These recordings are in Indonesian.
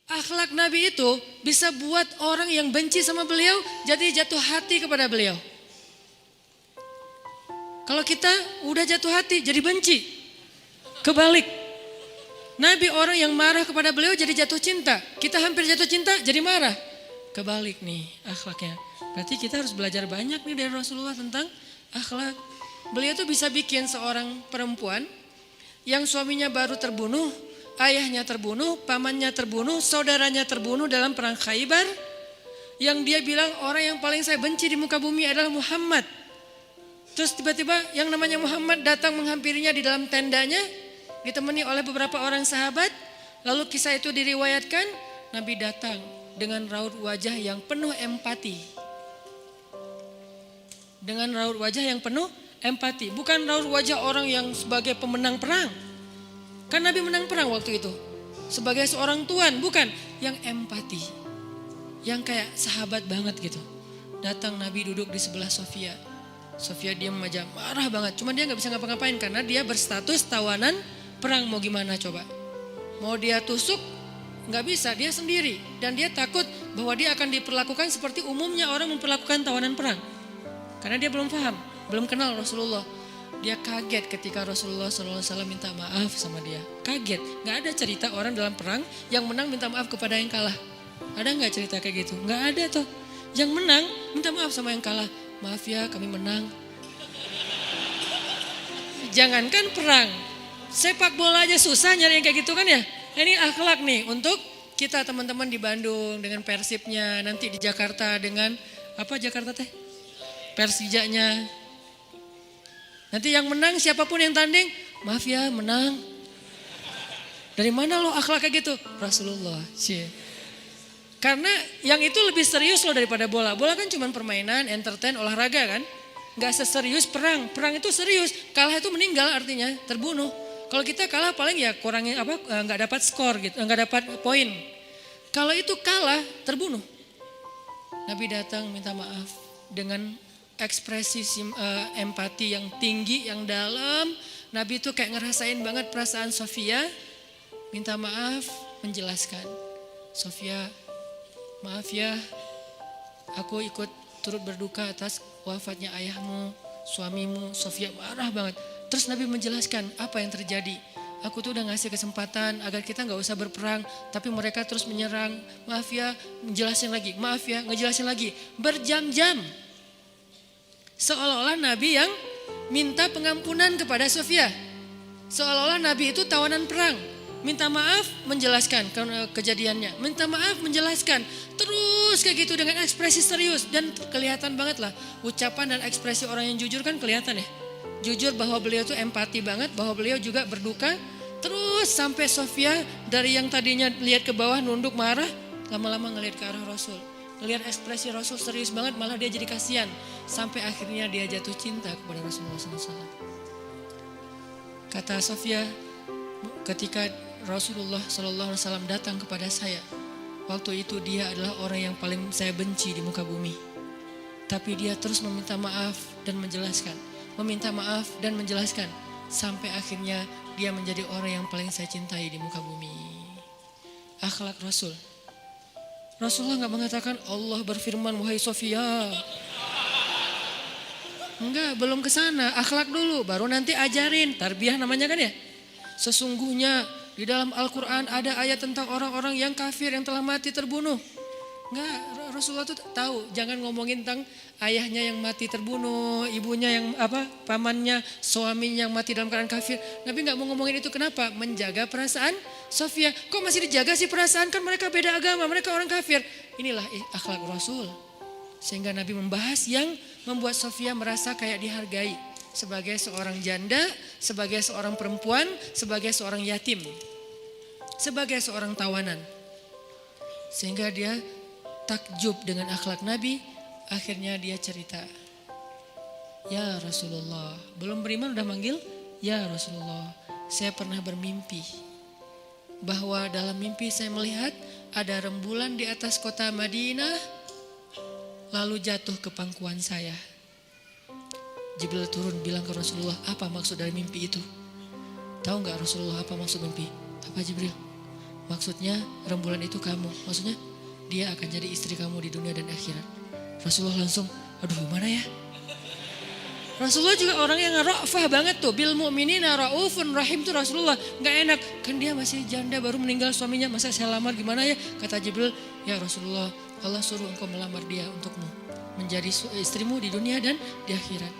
Akhlak Nabi itu bisa buat orang yang benci sama beliau jadi jatuh hati kepada beliau. Kalau kita udah jatuh hati jadi benci. Kebalik. Nabi orang yang marah kepada beliau jadi jatuh cinta. Kita hampir jatuh cinta jadi marah. Kebalik nih akhlaknya. Berarti kita harus belajar banyak nih dari Rasulullah tentang akhlak. Beliau tuh bisa bikin seorang perempuan yang suaminya baru terbunuh, ayahnya terbunuh, pamannya terbunuh, saudaranya terbunuh dalam perang Khaybar. Yang dia bilang orang yang paling saya benci di muka bumi adalah Muhammad. Terus tiba-tiba yang namanya Muhammad datang menghampirinya di dalam tendanya, ditemani oleh beberapa orang sahabat. Lalu kisah itu diriwayatkan, Nabi datang dengan raut wajah yang penuh empati. Dengan raut wajah yang penuh empati. Bukan raut wajah orang yang sebagai pemenang perang. Kan Nabi menang perang waktu itu. Sebagai seorang tuan, bukan. Yang empati. Yang kayak sahabat banget gitu. Datang Nabi duduk di sebelah Sofia. Sofia diam aja, marah banget. Cuma dia gak bisa ngapa-ngapain karena dia berstatus tawanan perang. Mau gimana coba? Mau dia tusuk? Gak bisa, dia sendiri. Dan dia takut bahwa dia akan diperlakukan seperti umumnya orang memperlakukan tawanan perang. Karena dia belum paham, belum kenal Rasulullah. Dia kaget ketika Rasulullah SAW minta maaf sama dia. Kaget, gak ada cerita orang dalam perang yang menang minta maaf kepada yang kalah. Ada gak cerita kayak gitu? Gak ada tuh. Yang menang minta maaf sama yang kalah. Maaf ya kami menang. Jangankan perang, sepak bola aja susah nyari yang kayak gitu kan ya. Ini akhlak nih untuk kita teman-teman di Bandung dengan Persibnya. Nanti di Jakarta dengan apa Jakarta teh? Persijanya. Nanti yang menang siapapun yang tanding, maaf ya menang. Dari mana lo akhlak kayak gitu? Rasulullah. Karena yang itu lebih serius loh daripada bola. Bola kan cuma permainan, entertain, olahraga kan. Gak seserius perang. Perang itu serius. Kalah itu meninggal artinya terbunuh. Kalau kita kalah paling ya kurangnya apa? Nggak dapat skor gitu, nggak dapat poin. Kalau itu kalah terbunuh. Nabi datang minta maaf dengan ekspresi empati yang tinggi, yang dalam. Nabi itu kayak ngerasain banget perasaan Sofia. Minta maaf, menjelaskan. Sofia, maaf ya, aku ikut turut berduka atas wafatnya ayahmu, suamimu. Sofia marah banget. Terus Nabi menjelaskan apa yang terjadi. Aku tuh udah ngasih kesempatan agar kita gak usah berperang. Tapi mereka terus menyerang. Maaf ya, ngejelasin lagi. Maaf ya, ngejelasin lagi. Berjam-jam. Seolah-olah Nabi yang minta pengampunan kepada Sofia. Seolah-olah Nabi itu tawanan perang. Minta maaf, menjelaskan kejadiannya. Minta maaf, menjelaskan. Terus kayak gitu dengan ekspresi serius. Dan kelihatan banget lah. Ucapan dan ekspresi orang yang jujur kan kelihatan ya. Jujur bahwa beliau tuh empati banget. Bahwa beliau juga berduka. Terus sampai Sofia dari yang tadinya lihat ke bawah nunduk marah. Lama-lama ngelihat ke arah Rasul. Ngelihat ekspresi Rasul serius banget, malah dia jadi kasihan. Sampai akhirnya dia jatuh cinta kepada Rasulullah SAW. Kata Sofia, ketika Rasulullah SAW datang kepada saya, waktu itu dia adalah orang yang paling saya benci di muka bumi. Tapi dia terus meminta maaf dan menjelaskan. Meminta maaf dan menjelaskan. Sampai akhirnya dia menjadi orang yang paling saya cintai di muka bumi. Akhlak Rasul. Rasulullah gak mengatakan Allah berfirman wahai Sofia. Enggak, belum ke sana. Akhlak dulu, baru nanti ajarin. Tarbiyah namanya kan ya. Sesungguhnya di dalam Al-Quran ada ayat tentang orang-orang yang kafir yang telah mati terbunuh. Enggak, Rasulullah tuh tahu. Jangan ngomongin tentang ayahnya yang mati terbunuh, ibunya yang pamannya, suaminya yang mati dalam keadaan kafir. Nabi gak mau ngomongin itu, kenapa? Menjaga perasaan Sofia. Kok masih dijaga sih perasaan, kan mereka beda agama, mereka orang kafir. Inilah akhlak Rasul. Sehingga Nabi membahas yang membuat Sofia merasa kayak dihargai. Sebagai seorang janda, sebagai seorang perempuan, sebagai seorang yatim. Sebagai seorang tawanan. Sehingga dia takjub dengan akhlak Nabi. Akhirnya dia cerita, ya Rasulullah, belum beriman udah manggil, ya Rasulullah, saya pernah bermimpi bahwa dalam mimpi saya melihat ada rembulan di atas kota Madinah, lalu jatuh ke pangkuan saya. Jibril turun bilang ke Rasulullah, apa maksud dari mimpi itu? Tahu gak Rasulullah apa maksud mimpi? Apa Jibril? Maksudnya rembulan itu kamu. Maksudnya dia akan jadi istri kamu di dunia dan akhirat. Rasulullah langsung, aduh gimana ya? Rasulullah juga orang yang ra'fah banget tuh. Bil mu'minina ra'ufun rahim tuh Rasulullah. Gak enak, kan dia masih janda baru meninggal suaminya. Masa saya lamar gimana ya? Kata Jibril, ya Rasulullah, Allah suruh engkau melamar dia untukmu. Menjadi istrimu di dunia dan di akhirat.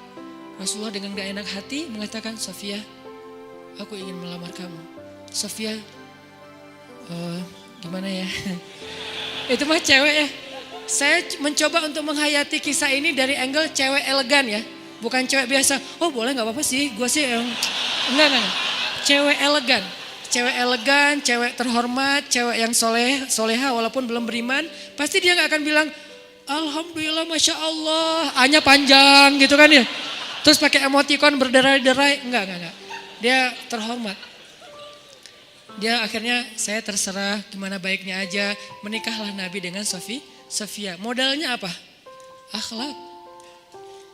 Rasulullah dengan gak enak hati mengatakan, Sofia, aku ingin melamar kamu. Sofia, gimana ya? Itu mah cewek ya. Saya mencoba untuk menghayati kisah ini dari angle cewek elegan ya. Bukan cewek biasa, oh boleh gak apa-apa sih, gue sih enggak. Cewek elegan, cewek terhormat, cewek yang soleha walaupun belum beriman. Pasti dia gak akan bilang, Alhamdulillah Masya Allah, A-nya panjang gitu kan ya. Terus pakai emoticon berderai-derai, enggak. Dia terhormat. Dia akhirnya saya terserah gimana baiknya aja, menikahlah Nabi dengan Sofia. Modalnya apa? Akhlak.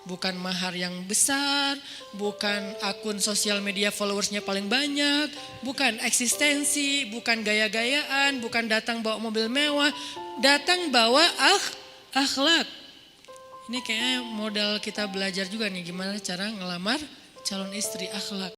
Bukan mahar yang besar, bukan akun sosial media followersnya paling banyak, bukan eksistensi, bukan gaya-gayaan, bukan datang bawa mobil mewah, datang bawa akhlak. Ini kayaknya modal kita belajar juga nih gimana cara ngelamar calon istri, akhlak.